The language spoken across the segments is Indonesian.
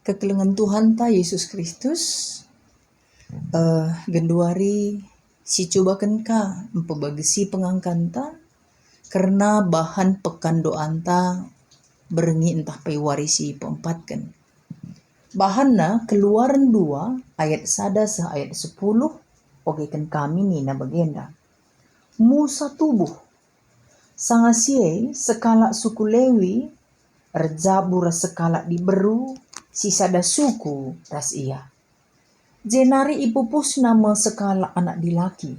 Kekelengan Tuhan ta Yesus Kristus genduari si cobakan ka empebagesi pengangkanta karena bahan pekan doanta berengi entah pai warisi peempatkan. Bahanna Keluaran 2 ayat 1 sa ayat 10 oke kan kami nina bagenda. Musa tubuh sangasie sekala suku Lewi Rejabu sekala diberu sisada suku ras ia. Jenari ipupus nama sekala anak dilaki.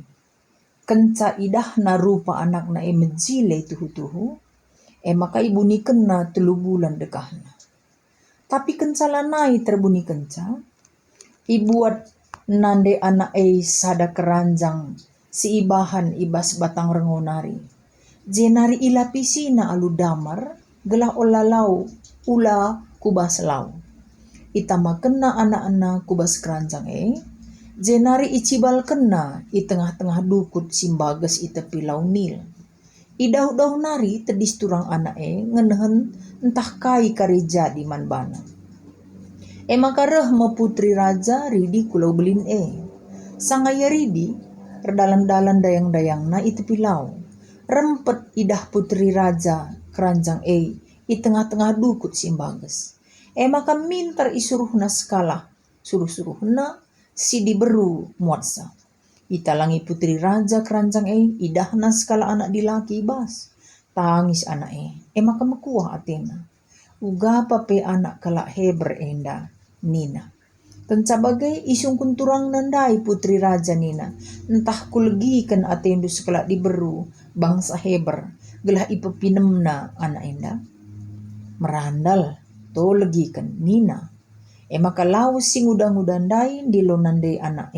Kenca idahna rupa anak na mejile tuhu-tuhu. Maka ibuni kena 3 bulan dekahna. Tapi kenca lanai terbuni kenca. Ibuat nande anak sada keranjang si ibahan ibas batang rengonari. Jenari ilapisina alu damar gelah olalau ula kubas lau. Itama kena anak-anak kubas keranjang jenari icibal kena i tengah-tengah dukut simbages i tepi lau Nil. Idau-dau nari tedis turang anak ngenehen entah kai karija di manbana. Maka reh me putri raja ridi kulau belin Sangaya ridi redalan-dalan dayang-dayang na i tepi lau. Rempet idah putri raja keranjang i tengah-tengah dukut simbages. Maka mintar isuruhna skala suruh-suruhna si diberu muatsa. Italangi putri raja keranjang idahna skala anak dilaki ibas. Tangis anak maka mekuah atena. Uga pape anak kalak Heber enda nina. Kenca bagai isung kunturang nandai putri raja nina. Entah kulegikan atendu skala diberu bangsa Heber gelah ipepinemna anak enda. Merandal to legikan nina. Maka lau sing udang-udandai di lonande anak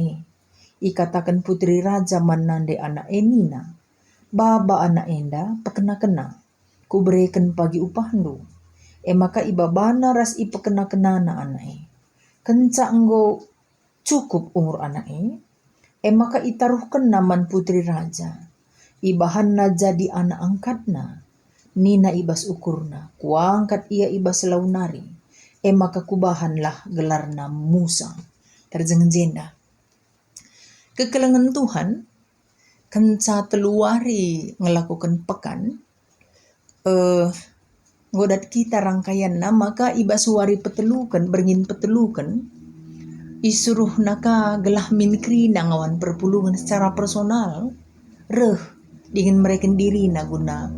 ikatakan putri raja manande anak nina. Baba anak enda pekena-kena. Kubereken pagi upahnu. Maka ibabana ras ipekena-kenana anak Kenca enggo cukup umur anak maka itaruh kena man putri raja. Ibahanna jadi anak angkatna. Nina ibas ukurna. Kuangkat ia ibas launari. Maka kubahanlah gelarna Musa. Terjeng jenda. Kekelengan Tuhan kenca teluari ngelakukan pekan godat kita rangkaian maka ibas wari petelukan berngin petelukan isuruh naka gelah minkri ngawan perpulungan secara personal reh dengan mereka diri guna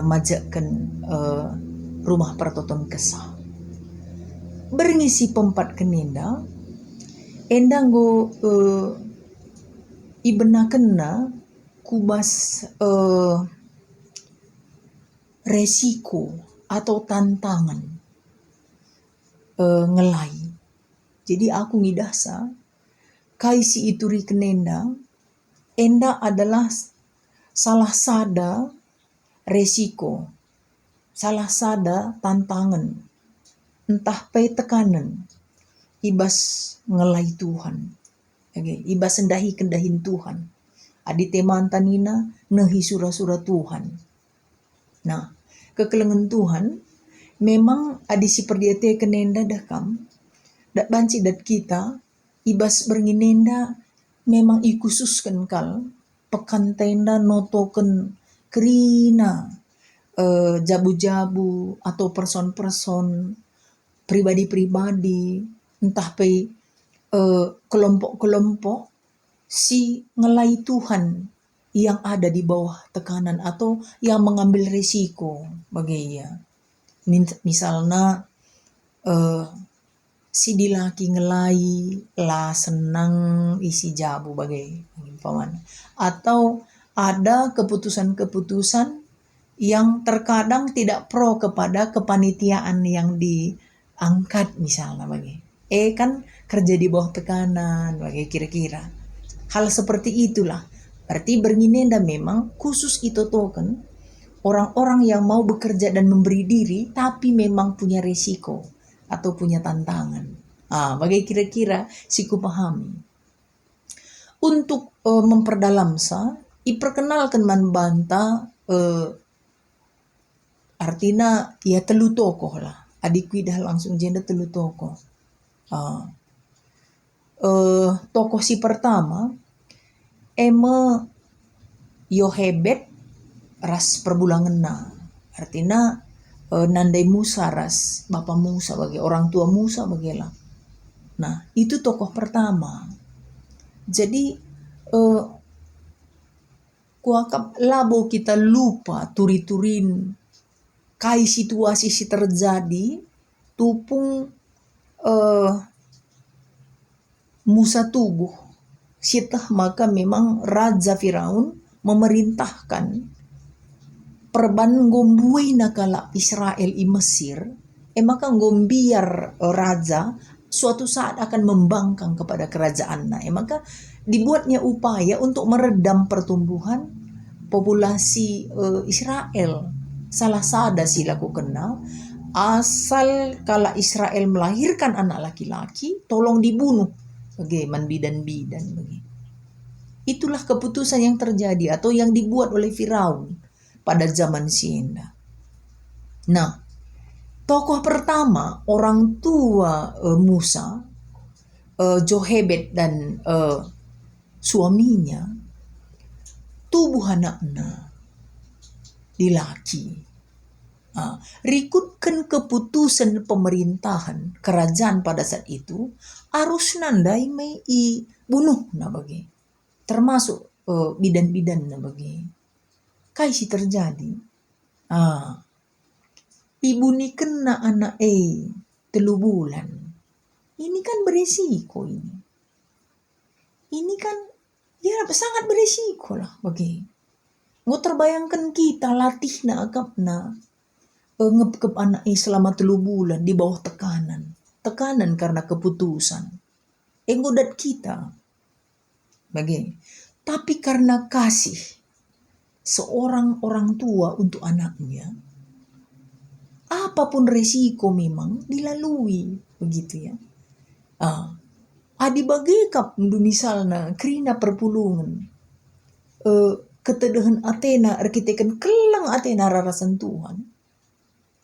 majakkan rumah pertoton kesah berngisi pempat kenenda endang go ibenakena kubas resiko atau tantangan ngelai. Jadi aku ngidasa kaisi ituri kenenda enda adalah salah sada resiko, salah sada tantangan, entah pai tekanan ibas ngelai Tuhan. Ibas sendahi kendahin Tuhan. Adi teman tanina nehi surah-surah Tuhan. Nah, kekelengan Tuhan memang adi si perdiate kenenda dakam dak banci dat kita ibas bernginenda memang ikususkan kal pekan tenda notoken kerina jabu-jabu atau person-person pribadi-pribadi entah pe kelompok-kelompok si ngelai Tuhan yang ada di bawah tekanan atau yang mengambil risiko bagaya. Misalnya si dilaki ngelai lah senang isi jabu bagai paman atau ada keputusan-keputusan yang terkadang tidak pro kepada kepanitiaan yang diangkat misalnya bagi kan kerja di bawah tekanan bagi kira-kira hal seperti itulah. Berarti bernginenda memang khusus itu token orang-orang yang mau bekerja dan memberi diri tapi memang punya resiko atau punya tantangan. Bagai kira-kira siku pahami. Untuk memperdalam iperkenalkan man banta artinya ya telu tokoh lah. Adikku dah langsung jenda telu tokoh. Ah, tokoh si pertama eme Yohebed ras perbulangan na. Artinya nandai Musa ras Bapak Musa bagi orang tua Musa bagilah. Nah, itu tokoh pertama. Jadi kuakap labo kita lupa turi-turin kai situasi si terjadi tupung Musa tubuh. Sitah maka memang Raja Firaun memerintahkan perban ngombuai nakala Israel i Mesir, maka ngombiar raja suatu saat akan membangkang kepada kerajaannya. Maka dibuatnya upaya untuk meredam pertumbuhan populasi Israel. Salah sada si laku kena asal kala Israel melahirkan anak laki-laki tolong dibunuh bagaimana bidan-bidan begitu. Itulah keputusan yang terjadi atau yang dibuat oleh Firaun pada zaman Sinda. Nah, tokoh pertama orang tua Musa, Jochebed dan suaminya, tubuh anaknya dilaki. Rikutkan keputusan pemerintahan kerajaan pada saat itu arus nandai mei bunuh na bagi, termasuk bidan-bidan na bagi. Kaisi terjadi. Ibu ni kena anak 3 bulan. Ini kan beresiko ini. Ini kan ya sangat beresiko lah bagi. Nggak terbayangkan kita latih na agap na ngep anak selama 3 bulan di bawah tekanan. Tekanan karena keputusan. Ngodat kita. Bagi. Tapi karena kasih seorang orang tua untuk anaknya, apapun resiko memang dilalui begitu ya. Adi bagekap misalnya kerina perpulungan ketedahan Athena arkiteken kelang Athena rarasan Tuhan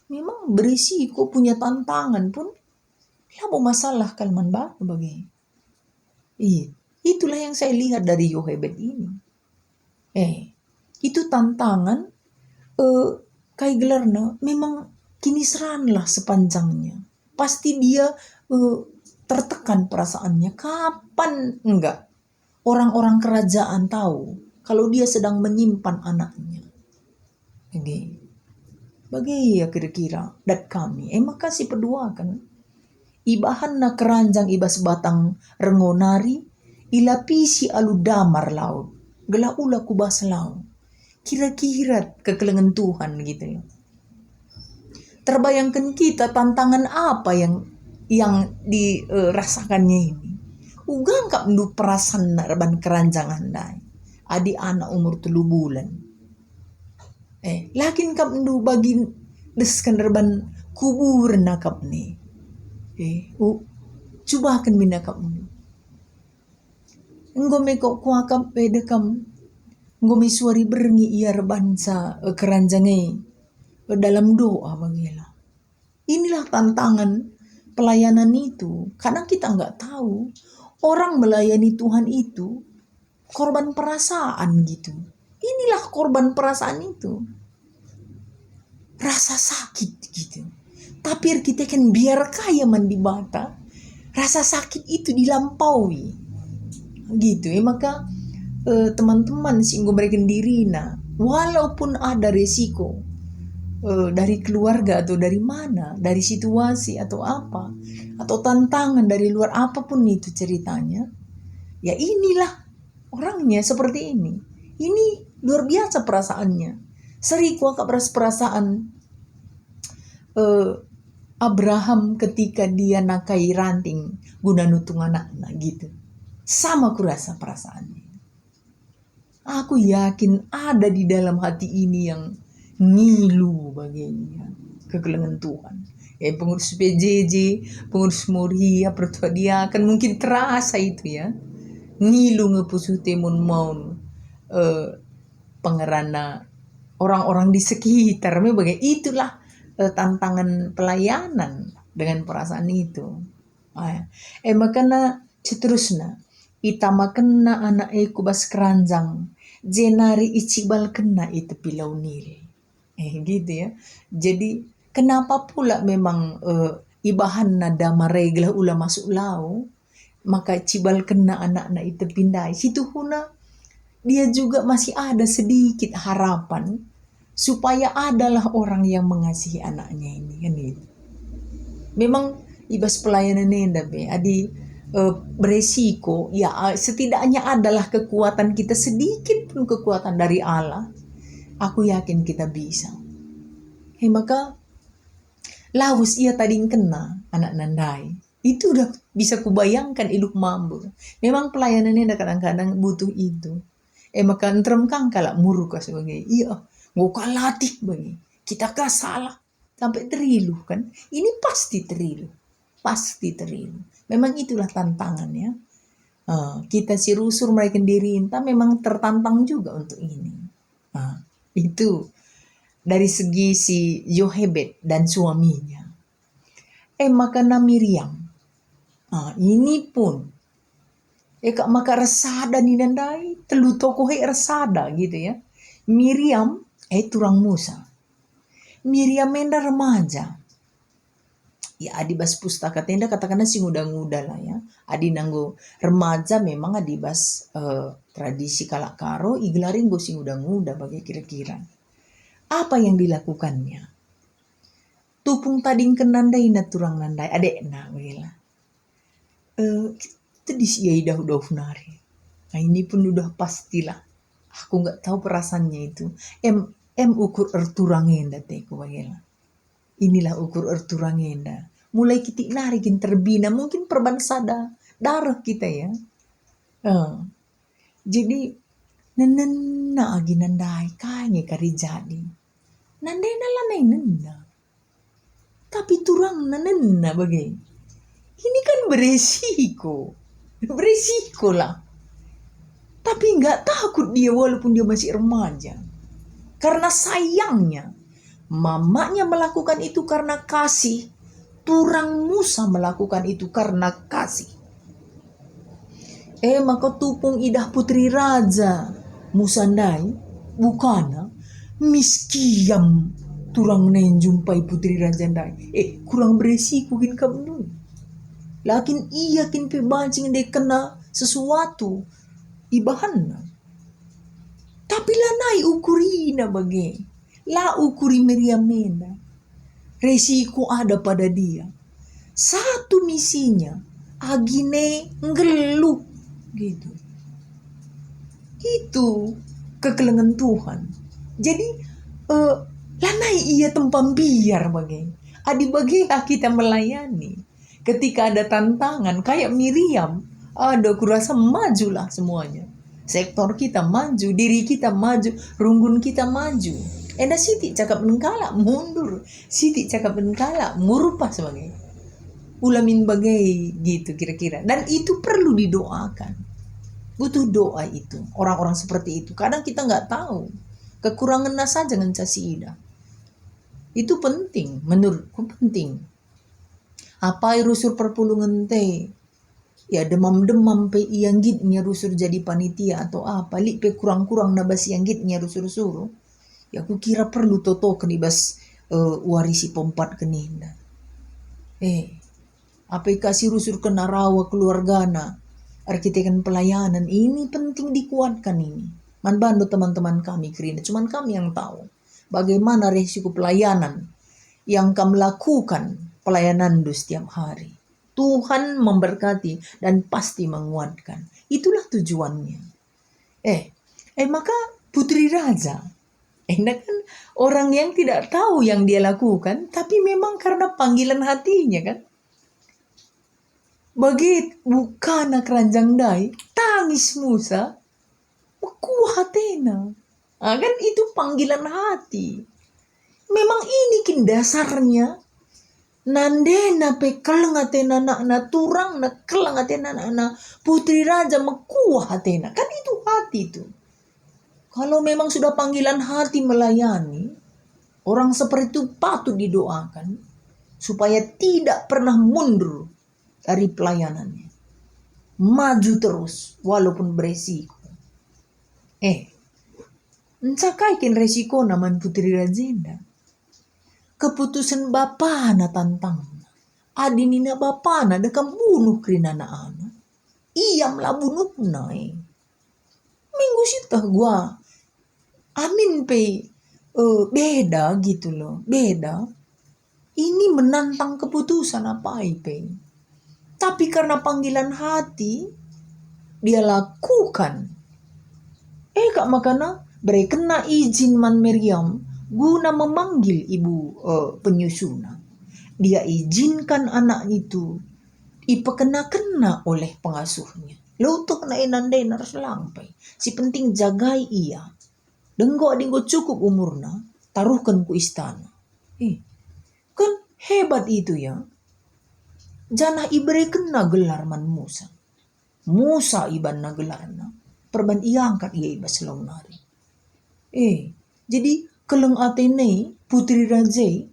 memang berisiko punya tantangan pun labo masalah kalman bagi. Itulah yang saya lihat dari Yohebed ini. Itu tantangan kai gelarna memang kini seranlah sepanjangnya. Pasti dia tertekan perasaannya. Kapan enggak orang-orang kerajaan tahu kalau dia sedang menyimpan anaknya. Bagi ya kira-kira dat kami. Maka si pedua kan ibahan na keranjang iba sebatang rengonari ilapisi alu damar laut. Gela ula kubas laut. Kira-kira kekelengan Tuhan gitu. Terbayangkan kita tantangan apa yang dirasakannya ini. Ugang kap ndu perasan narban keranjangan dai. Adi anak umur 3 bulan. Lakin kap ndu bagi deskan narban kubur nakap ni. Coba akan minakap ndu. Ngome kok kuakap dekam. Ngome suari berengi ia rebansa keranjangai dalam doa bagilah. Inilah tantangan pelayanan itu. Kadang kita nggak tahu orang melayani Tuhan itu korban perasaan gitu. Inilah korban perasaan itu. Rasa sakit gitu. Tapi kita kan biar kaya mandibata. Rasa sakit itu dilampaui. Gitu ya. Maka teman-teman singgung mereka diri walaupun ada resiko dari keluarga atau dari mana, dari situasi atau apa, atau tantangan dari luar apapun itu ceritanya, ya inilah orangnya seperti ini. Ini luar biasa perasaannya. Seri kuakap perasaan Abraham ketika dia nakai ranting guna nutung anaknya gitu. Sama kurasa perasaannya. Aku yakin ada di dalam hati ini yang ngilu baginya kegelengan Tuhan. Pengurus PJJ, pengurus Moria, pertua dia akan mungkin terasa itu ya. Ngilu ngepusu temun maun pengerana orang-orang di sekitar. Itulah tantangan pelayanan dengan perasaan itu. Makana seterusnya ita makena anak eku bas keranjang jenari icibal kena itu pilau nil. Gitu ya. Jadi kenapa pula memang ibahan nada maregla ula masuk lau, maka cibal kena anak-anak itu pindah. Situ huna dia juga masih ada sedikit harapan supaya adalah orang yang mengasihi anaknya ini kan itu. Memang ibas pelayanan ini adi beresiko ya, setidaknya adalah kekuatan kita sedikit pun kekuatan dari Allah. Aku yakin kita bisa. Maka lawus ia tadi kena anak nandai. Itu udah bisa kubayangkan hidup mampu. Memang pelayanannya kadang-kadang butuh itu. Maka entrem kang kalak muruk sebagai iya. Mau latih bagi. Kita kah salah. Sampai terilu kan. Ini pasti terilu. Pasti terilu. Memang itulah tantangannya. Kita si rusur mereka diri entah memang tertantang juga untuk ini. Itu dari segi si Yohebed dan suaminya. Makana Miriam. Ini pun. Kak maka resada ni nandai. Telu tokoh resada gitu ya. Miriam, turang Musa. Miriam menda remaja. Ya adibas pustaka tenda katakanlah si nguda-nguda lah ya. Adi nanggo remaja memang adibas tradisi kalakaro iglaring go si nguda-nguda bagai kira-kira. Apa yang dilakukannya? Tupung tading kenandai na turang nandai adek na wela. Tedis iya idah nari. Nah ini pun udah pastilah. Aku nggak tahu perasaannya itu. Ukur erturangenda teko wela. Inilah ukur erturangenda. Mulai kitik narikin terbina mungkin perbansada darah kita ya. Jadi nenena agi nandai kanye kari jadi. Nandena lanai nena. Tapi turang nena bagai. Ini kan beresiko. Beresiko lah. Tapi nggak takut dia walaupun dia masih remaja. Karena sayangnya mamanya melakukan itu karena kasih. Turang Musa melakukan itu karena kasih. Maka tupung idah putri raja Musandai bukana miskiam turang nen jumpai putri raja ndai. Kurang beresiko kin kamu. Lakin iya kin pebancing dia kena sesuatu ibahanna. Tapi lanai ukurina bagai. La ukuri Miriam menda. Resiko ada pada dia. Satu misinya agine ngeluh gitu. Itu kekelengan Tuhan. Jadi lanai ia tempam biar bagai. Adi bagilah kita melayani. Ketika ada tantangan kayak Miriam, kurasa majulah semuanya. Sektor kita maju, diri kita maju, runggun kita maju. Enda siti cakap nengkala mundur, siti cakap nengkala murupah sebagai ulamin bagai gitu kira-kira. Dan itu perlu didoakan. Butuh doa itu. Orang-orang seperti itu. Kadang kita nggak tahu. Kekurangan saja ngencasi ida. Itu penting, menurutku penting. Apa rusur perpulungan teh? Ya demam-demam pe yang gitnya rusur jadi panitia atau apa. Lik pe kurang-kurang nabas yang gitnya rusur suruh. Ya aku kira perlu toto kenibas warisi pompat keninda. Apa kasih rusur kena rawa keluargana. Arkitekkan pelayanan ini penting dikuatkan ini. Man bantu teman-teman kami kerina. Cuman kami yang tahu. Bagaimana resiko pelayanan yang kami lakukan pelayanan setiap hari. Tuhan memberkati dan pasti menguatkan. Itulah tujuannya. Maka putri raja. Kan orang yang tidak tahu yang dia lakukan, tapi memang karena panggilan hatinya kan. Bagi bukan keranjang dai, tangis Musa, kuhatena. Kan itu panggilan hati. Memang ini kin dasarnya. Nandena pe kelengatena na turang na kelengatena na putri raja mekuhatena. Kan itu hati itu. Kalau memang sudah panggilan hati melayani, orang seperti itu patut didoakan supaya tidak pernah mundur. dari pelayanannya. Maju terus walaupun beresiko. Encakaikin resiko naman putri rajenda. Keputusan bapa na tantang. Adinina bapa na dekam bunuh krina na ana. Iyam lah bunuh na Minggu sitah gua. Amin pe beda gitu loh. Beda. Ini menantang keputusan apa pe. Tapi karena panggilan hati dia lakukan. Kak makana kena izin man Miriam guna memanggil ibu penyusuna. Dia izinkan anak itu ipekena-kena oleh pengasuhnya. Lutuk na inandai harus lampai. Si penting jagai ia. Denggo cukup umurna, taruhkan ku istana. Kan hebat itu ya. Janah iberi kena gelar man Musa. Musa iban na gelarna. Perban ia angkat ia iba selong nari. Jadi keleng Atene putri Rajai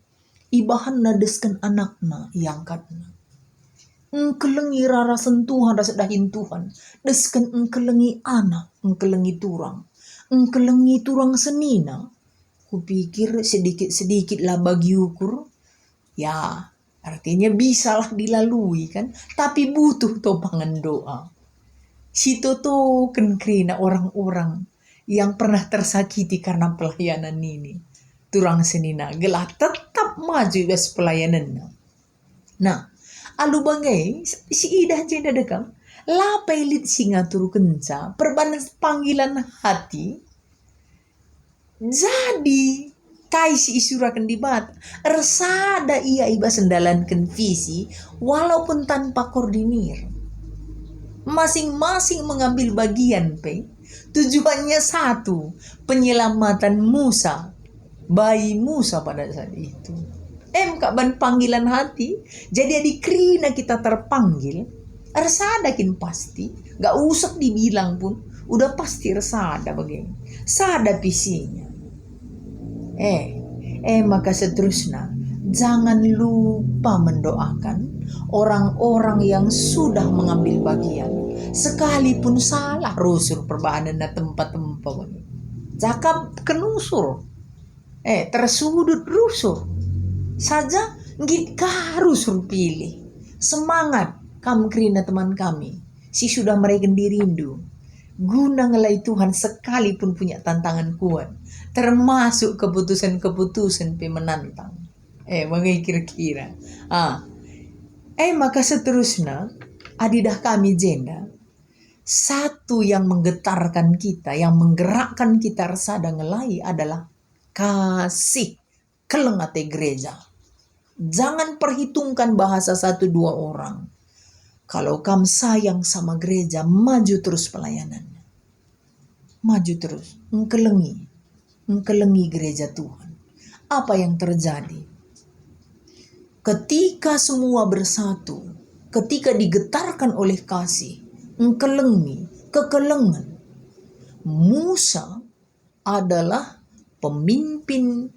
ibahan nadeskan anakna iangkatna. Engkelengi rara sentuhan rasa dahin Tuhan. Deskan engkelengi anak, engkelengi turang senina. Kupikir sedikit lah bagi ukur. Ya, artinya bisalah dilalui kan. Tapi butuh topangan doa. Sito token krina orang-orang yang pernah tersakiti karena pelayanan ini. Turang senina gelah tetap maju bes pelayanannya. Nah, alu bagai si idah jenda dekam lapai lit singa turu kenca perbanan panggilan hati jadi kai si isurakan di bat resada ia iba sendalankan visi walaupun tanpa koordinir masing-masing mengambil bagian tujuannya satu, penyelamatan Musa, bayi Musa pada saat itu. Kak ban panggilan hati, jadi dikrina kita terpanggil, resadakin pasti, gak usah dibilang pun, udah pasti resada begini, sada visinya. Maka seterusnya, jangan lupa mendoakan orang-orang yang sudah mengambil bagian, sekalipun salah rusur perbahanan na tempat-tempat, cakap kenusur, tersudut rusur. Saja ngit rusur pilih semangat kamkrina teman kami si sudah mereka dirindu guna ngelai Tuhan sekalipun punya tantangan kuat termasuk keputusan-keputusan menantang bagai kira-kira maka seterusnya adidah kami jenda satu yang menggetarkan kita yang menggerakkan kita resada ngelai adalah kasih kelengate gereja. Jangan perhitungkan bahasa 1-2 orang. Kalau kamu sayang sama gereja, maju terus pelayanannya. Maju terus. Engkelengi gereja Tuhan. Apa yang terjadi? Ketika semua bersatu, ketika digetarkan oleh kasih, kekelengan. Musa adalah pemimpin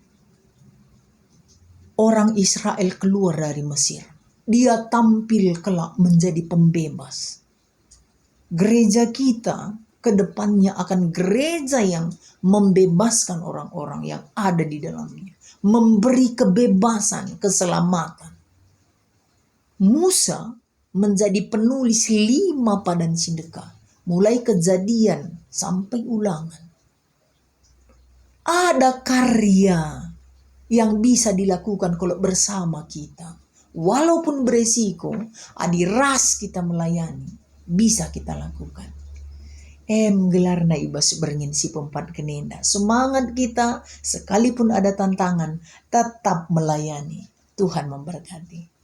orang Israel keluar dari Mesir. Dia tampil kelak menjadi pembebas. Gereja kita ke depannya akan gereja yang membebaskan orang-orang yang ada di dalamnya. Memberi kebebasan, keselamatan. Musa menjadi penulis 5 padan sedekah. Mulai Kejadian sampai Ulangan. Ada karya yang bisa dilakukan kalau bersama kita. Walaupun beresiko, adiras kita melayani, bisa kita lakukan. Gelarna ibas beringin si pempat kenenda. Semangat kita, sekalipun ada tantangan, tetap melayani. Tuhan memberkati.